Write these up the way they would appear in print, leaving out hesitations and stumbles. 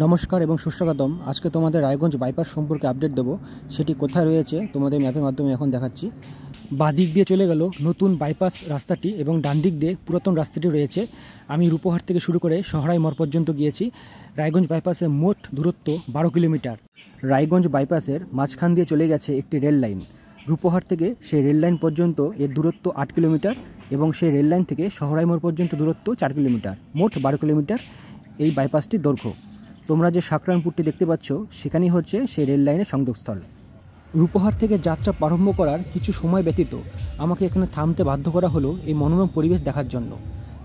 নমস্কার এবং সুস্বাগতম। আজকে তোমাদের রায়গঞ্জ বাইপাস সম্পর্কে আপডেট দেবো। সেটি কোথায় রয়েছে তোমাদের ম্যাপের মাধ্যমে এখন দেখাচ্ছি। বাদিক দিয়ে চলে গেল নতুন বাইপাস রাস্তাটি এবং ডান দিক দিয়ে পুরাতন রাস্তাটি রয়েছে। আমি রূপহাট থেকে শুরু করে সহরাই মোড় পর্যন্ত গিয়েছি। রায়গঞ্জ বাইপাসের মোট দূরত্ব 12 কিলোমিটার। রায়গঞ্জ বাইপাসের মাঝখান দিয়ে চলে গেছে একটি রেল লাইন। রূপহাট থেকে সেই রেল লাইন পর্যন্ত এর দূরত্ব 8 কিলোমিটার এবং সেই রেল লাইন থেকে সহরাই মোড় পর্যন্ত দূরত্ব 4 কিলোমিটার। মোট 12 কিলোমিটার এই বাইপাসটির দৈর্ঘ্য। তোমরা যে সাকরানপুরটি দেখতে পাচ্ছ সেখানেই হচ্ছে সেই রেল লাইনের সংযোগস্থল। রূপহাট থেকে যাত্রা প্রারম্ভ করার কিছু সময় ব্যতীত আমাকে এখানে থামতে বাধ্য করা হলো এই মনোরম পরিবেশ দেখার জন্য।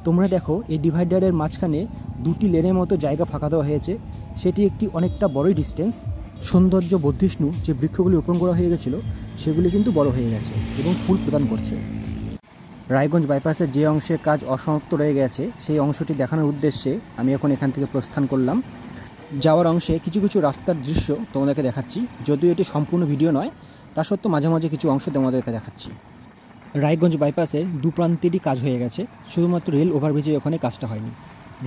তোমরা দেখো এই ডিভাইডারের মাঝখানে দুটি লেনের মতো জায়গা ফাঁকা দেওয়া হয়েছে। সেটি একটি অনেকটা বড়ই ডিস্টেন্স। সৌন্দর্য বর্ধিষ্ণু যে বৃক্ষগুলি রোপণ করা হয়ে গেছিলো সেগুলি কিন্তু বড় হয়ে গেছে এবং ফুল প্রদান করছে। রায়গঞ্জ বাইপাসের যে অংশের কাজ অসমাপ্ত রয়ে গেছে সেই অংশটি দেখানোর উদ্দেশ্যে আমি এখন এখান থেকে প্রস্থান করলাম। যাওয়ার অংশে কিছু কিছু রাস্তার দৃশ্য তোমাদেরকে দেখাচ্ছি, যদিও এটি সম্পূর্ণ ভিডিও নয়, তা সত্ত্বেও মাঝে মাঝে কিছু অংশ তোমাদেরকে দেখাচ্ছি। রায়গঞ্জ বাইপাসের দু প্রান্তেরই কাজ হয়ে গেছে, শুধুমাত্র রেল ওভারব্রিজের ওখানে কাজটা হয়নি।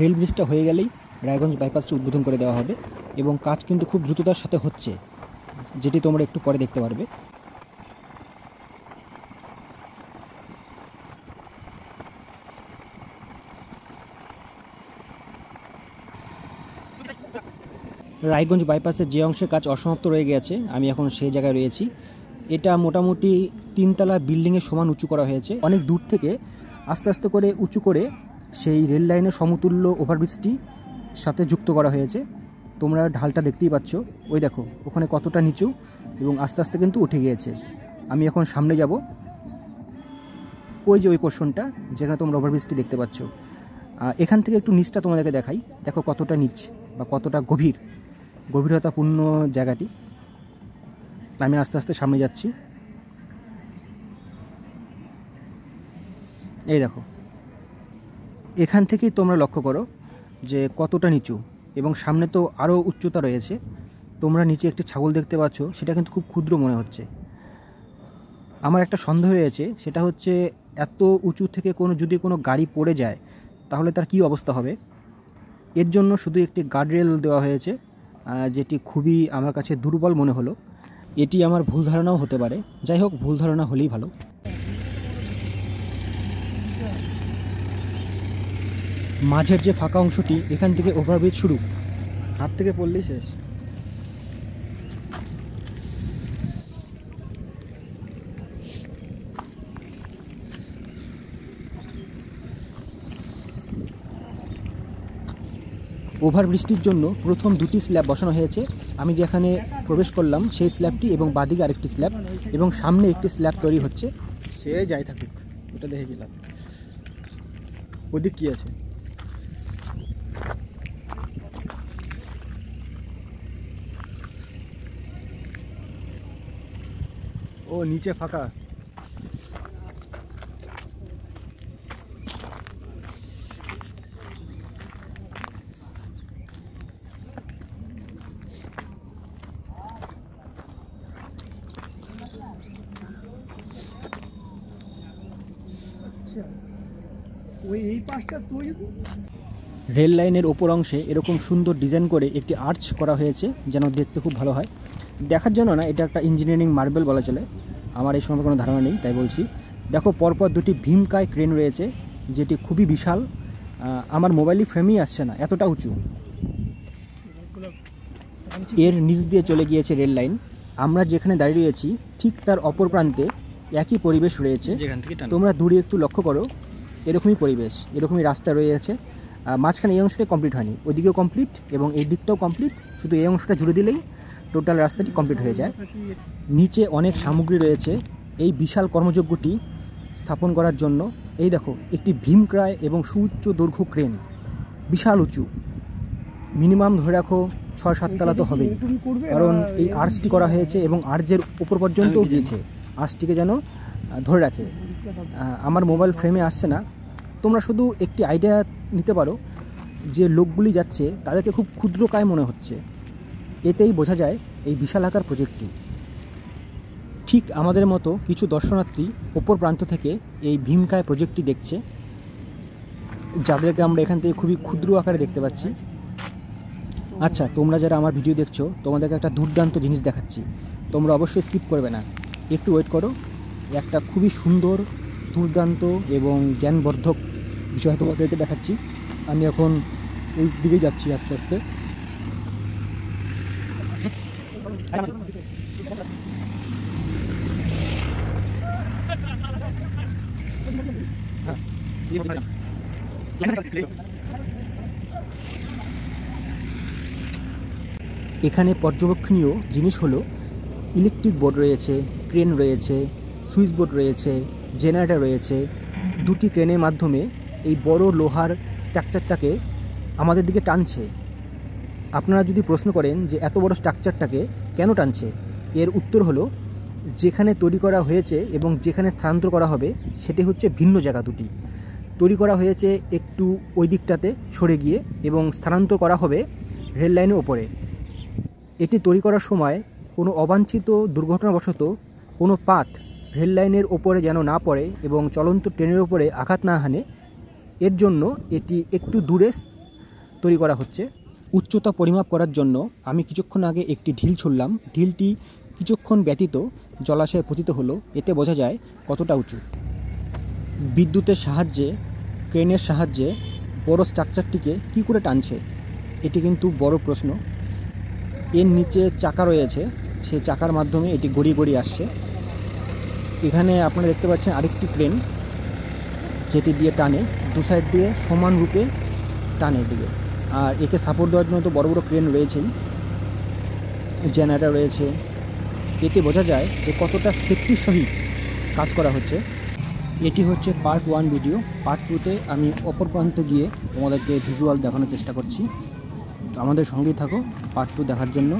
রেল ব্রিজটা হয়ে গেলেই রায়গঞ্জ বাইপাসটি উদ্বোধন করে দেওয়া হবে এবং কাজ কিন্তু খুব দ্রুততার সাথে হচ্ছে, যেটি তোমরা একটু পরে দেখতে পারবে। রায়গঞ্জ বাইপাসের যে অংশের কাজ অসমাপ্ত রয়ে গেছে আমি এখন সেই জায়গায় রয়েছি। এটা মোটামুটি 3 তলা বিল্ডিংয়ের সমান উঁচু করা হয়েছে। অনেক দূর থেকে আস্তে আস্তে করে উঁচু করে সেই রেল লাইনের সমতুল্য ওভারব্রিজটি সাথে যুক্ত করা হয়েছে। তোমরা ঢালটা দেখতেই পাচ্ছ, ওই দেখো ওখানে কতটা নিচু এবং আস্তে আস্তে কিন্তু উঠে গিয়েছে। আমি এখন সামনে যাব, ওই যে ওই পোর্শনটা যেখানে তোমরা ওভারব্রিজটি দেখতে পাচ্ছ। এখান থেকে একটু নিচটা তোমাদেরকে দেখাই, দেখো কতটা নিচ বা কতটা গভীরতাপূর্ণ জায়গাটি। আমি আস্তে আস্তে সামনে যাচ্ছি। এই দেখো, এখান থেকেই তোমরা লক্ষ্য করো যে কতটা নিচু এবং সামনে তো আরও উচ্চতা রয়েছে। তোমরা নিচে একটি ছাগল দেখতে পাচ্ছ, সেটা কিন্তু খুব ক্ষুদ্র মনে হচ্ছে। আমার একটা সন্দেহ রয়েছে, সেটা হচ্ছে এত উঁচু থেকে যদি কোনো গাড়ি পড়ে যায় তাহলে তার কী অবস্থা হবে। এর জন্য শুধু একটি গার্ডরেল দেওয়া হয়েছে, যেটি খুবই আমার কাছে দুর্বল মনে হলো। এটি আমার ভুল ধারণাও হতে পারে, যাই হোক ভুল ধারণা হলেই ভালো। মাঝের যে ফাঁকা অংশটি, এখান থেকে ওভারব্রিজ শুরু, হাত থেকে পড়লেই শেষ। ওভারব্রিজটির জন্য প্রথম 2টি স্ল্যাব বসানো হয়েছে। আমি যেখানে প্রবেশ করলাম সেই স্ল্যাবটি এবং বাদিকে আরেকটি স্ল্যাব এবং সামনে একটি স্ল্যাব তৈরি হচ্ছে। সে যাই থাকুক, ওটা দেখে গেলাম। ওদিক কি আছে? ও নিচে ফাঁকা। রেল লাইনের ওপর অংশে এরকম সুন্দর ডিজাইন করে একটি আর্চ করা হয়েছে, যেন দেখতে খুব ভালো হয়। দেখার জন্য না, এটা একটা ইঞ্জিনিয়ারিং মার্বেল বলা চলে। আমার এই সম্পর্কে কোনো ধারণা নেই, তাই বলছি। দেখো পরপর 2টি ভীমকায় ক্রেন রয়েছে, যেটি খুবই বিশাল। আমার মোবাইলই ফ্রেমই আসছে না, এতটা উঁচু। এর নিচ দিয়ে চলে গিয়েছে রেল লাইন। আমরা যেখানে দাঁড়িয়ে রয়েছি ঠিক তার অপর প্রান্তে একই পরিবেশ রয়েছে। তোমরা দূরে একটু লক্ষ্য করো, এরকমই পরিবেশ, এরকমই রাস্তা রয়েছে। মাঝখানে এই অংশটা কমপ্লিট হয়নি, ওইদিকেও কমপ্লিট এবং এই দিকটাও কমপ্লিট। শুধু এই অংশটা জুড়ে দিলেই টোটাল রাস্তাটি কমপ্লিট হয়ে যায়। নিচে অনেক সামগ্রী রয়েছে এই বিশাল কর্মযজ্ঞটি স্থাপন করার জন্য। এই দেখো একটি ভীমকায় এবং সুউচ্চ দৈর্ঘ্য ক্রেন, বিশাল উঁচু, মিনিমাম ধরে রাখো 6-7 তলা তো হবেই, কারণ এই আর্চটি করা হয়েছে এবং আর্চের উপর পর্যন্তও গিয়েছে, আর্চটিকে যেন ধরে রাখে। আমার মোবাইল ফ্রেমে আসছে না। তোমরা শুধু একটি আইডিয়া নিতে পারো যে লোকগুলি যাচ্ছে তাদেরকে খুব ক্ষুদ্রকায় মনে হচ্ছে। এতেই বোঝা যায় এই বিশাল আকার প্রজেক্টটি। ঠিক আমাদের মতো কিছু দর্শনার্থী ওপর প্রান্ত থেকে এই ভীমকায় প্রজেক্টটি দেখছে। যাদেরকে আমরা এখান থেকে খুবই ক্ষুদ্র আকারে দেখতে পাচ্ছি। আচ্ছা, তোমরা যারা আমার ভিডিও দেখছো তোমাদেরকে একটা দুর্দান্ত জিনিস দেখাচ্ছি, তোমরা অবশ্যই স্কিপ করবে না, একটু ওয়েট করো। একটা খুবই সুন্দর, দুর্দান্ত এবং জ্ঞানবর্ধক বিষয় তোমাদেরকে দেখাচ্ছি। আমি এখন ওই দিকে যাচ্ছি আস্তে আস্তে। এখানে পর্যবেক্ষণীয় জিনিস হলো ইলেকট্রিক বোর্ড রয়েছে, ক্রেন রয়েছে, সুইচ বোর্ড রয়েছে, জেনারেটর রয়েছে। দুটি ক্রেনের মাধ্যমে এই বড় লোহার স্ট্রাকচারটাকে আমাদের দিকে টানছে। আপনারা যদি প্রশ্ন করেন যে এত বড় স্ট্রাকচারটাকে কেন টানছে, এর উত্তর হলো যেখানে তৈরি করা হয়েছে এবং যেখানে স্থানান্তর করা হবে সেটি হচ্ছে ভিন্ন জায়গা দুটি। তৈরি করা হয়েছে একটু ওই দিকটাতে সরে গিয়ে এবং স্থানান্তর করা হবে রেল লাইনের ওপরে। এটি তৈরি করার সময় কোনো অবাঞ্ছিত দুর্ঘটনাবশত কোনো পাত রেল লাইনের ওপরে যেন না পড়ে এবং চলন্ত ট্রেনের ওপরে আঘাত না হানে, এর জন্য এটি একটু দূরে তৈরি করা হচ্ছে। উচ্চতা পরিমাপ করার জন্য আমি কিছুক্ষণ আগে একটি ঢিল ছুড়লাম। ঢিলটি কিছুক্ষণ ব্যতীত জলাশয়ে পতিত হলো, এতে বোঝা যায় কতটা উঁচু। বিদ্যুতের সাহায্যে, ক্রেনের সাহায্যে বড় স্ট্রাকচারটিকে কী করে টানছে, এটি কিন্তু বড় প্রশ্ন। এর নিচে চাকা রয়েছে, সেই চাকার মাধ্যমে এটি গড়িয়ে গড়িয়ে আসছে। এখানে আপনারা দেখতে পাচ্ছেন আরেকটি ক্রেন যেটি দিয়ে টানে, দু সাইড দিয়ে সমান রূপে টানে দিকে। আর একে সাপোর্ট দেওয়ার জন্য তো বড় বড় ক্রেন রয়েছেই, জেনারেটর রয়েছে। এতে বোঝা যায় যে কতটা সেফটির সহিত কাজ করা হচ্ছে। এটি হচ্ছে পার্ট 1 ভিডিও। পার্ট 2তে আমি অপর প্রান্তে গিয়ে তোমাদেরকে ভিজুয়াল দেখানোর চেষ্টা করছি। তো আমাদের সঙ্গেই থাকো পার্ট 2 দেখার জন্য।